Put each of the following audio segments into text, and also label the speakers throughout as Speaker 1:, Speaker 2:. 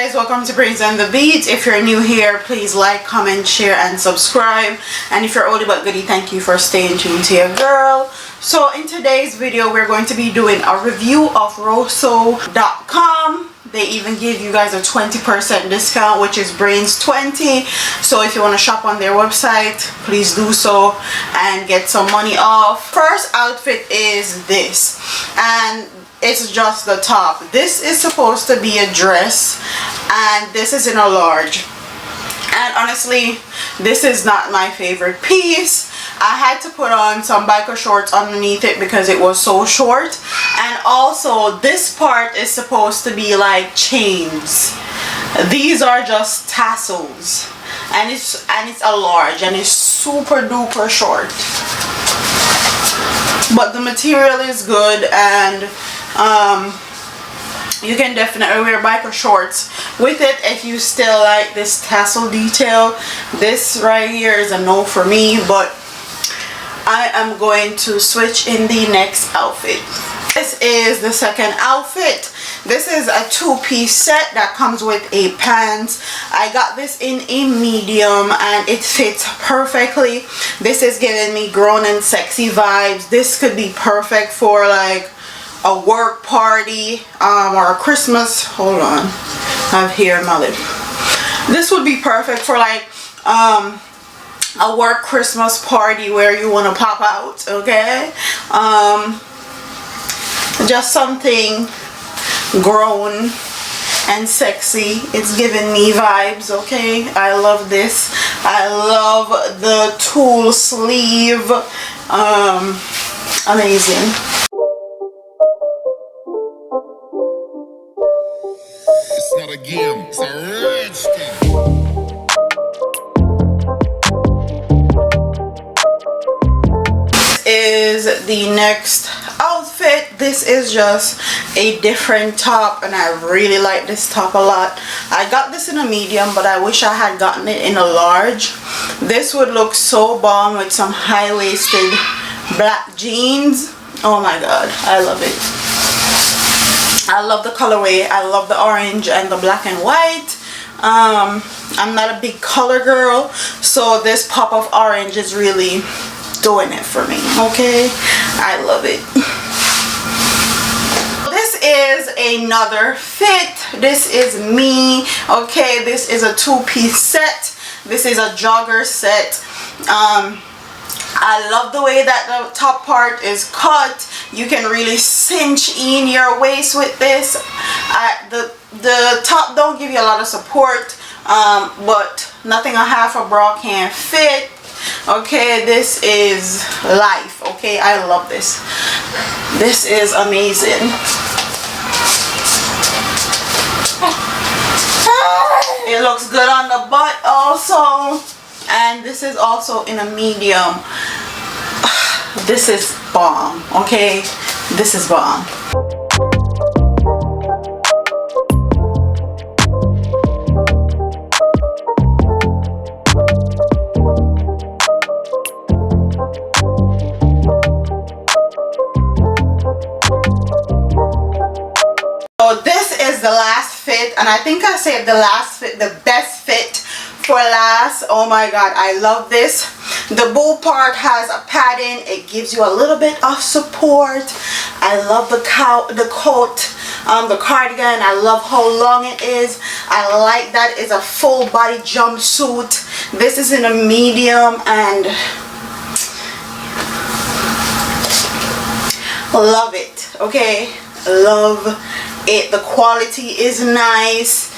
Speaker 1: guys, welcome to Brains and the Beats. If you're new here, please like, comment, share, and subscribe. And if you're oldie but goodie, thank you for staying tuned to your girl. So in today's video, we're going to be doing a review of roasostudio.com. They even give you guys a 20% discount, which is Brains 20. So if you want to shop on their website, please do so and get some money off. First outfit is this, and it's just the top. This is supposed to be a dress, and this is in a large, and honestly this is not my favorite piece. I had to put on some biker shorts underneath it because it was so short, and also this part is supposed to be like chains. These are just tassels, and it's a large, and it's super duper short, but the material is good, and you can definitely wear biker shorts with it if you still like this tassel detail. This right here is a no for me, but I am going to switch in the next outfit. This is the second outfit. This is a two-piece set that comes with a pants. I got this in a medium and it fits perfectly. This is giving me grown and sexy vibes. This could be perfect for like a work party or a Christmas. Hold on, I have here my lip. This would be perfect for like a work Christmas party where you want to pop out, okay? Just something grown and sexy. It's giving me vibes, okay? I love this. I love the tulle sleeve. Amazing.
Speaker 2: It's not a game, it's a rich thing.
Speaker 1: Is the next outfit. This is just a different top, and I really like this top a lot. I got this in a medium, but I wish I had gotten it in a large. This would look so bomb with some high-waisted black jeans. Oh my god, I love it. I love the colorway. I love the orange and the black and white. I'm not a big color girl, so this pop of orange is really doing it for me, okay? I love it. This is another fit. This is me, okay? This is a two-piece set. This is a jogger set. I love the way that the top part is cut. You can really cinch in your waist with this. The top don't give you a lot of support, but nothing a half a bra can fit. Okay, this is life. Okay, I love this. This is amazing. It looks good on the butt also, and this is also in a medium. This is bomb. Okay, this is bomb. So this is the last fit, and I think I saved the last fit, the best fit, for last. Oh my god, I love this. The boob part has a padding. It gives you a little bit of support. I love the coat, the cardigan. I love how long it is. I like that it's a full body jumpsuit. This is in a medium, and love it. Okay, love it. The quality is nice.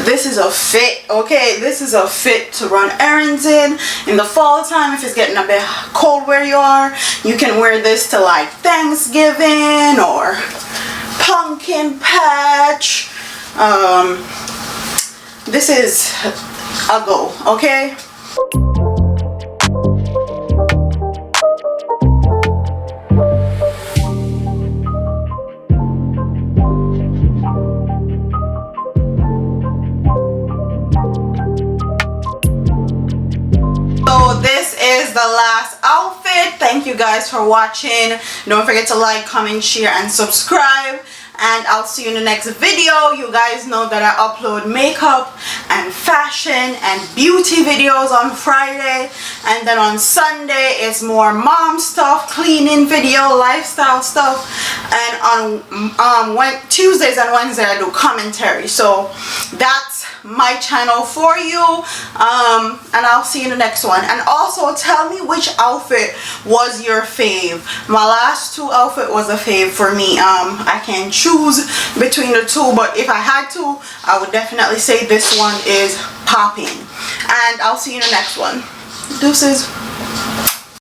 Speaker 1: This is a fit, okay? This is a fit to run errands in the fall time. If it's getting a bit cold where you are, you can wear this to like Thanksgiving or pumpkin patch. This is a go, okay? This is the last outfit. Thank you guys for watching. Don't forget to like, comment, share, and subscribe. and I'll see you in the next video. You guys know that I upload makeup and fashion and beauty videos on Friday, and then on Sunday it's more mom stuff, cleaning video, lifestyle stuff, and on Tuesdays and Wednesdays I do commentary. So that's my channel for you, and I'll see you in the next one. And also tell me which outfit was your fave. My last two outfit was a fave for me. I can choose between the two, but if I had to, I would definitely say this one is popping. And I'll see you in the next one. Deuces.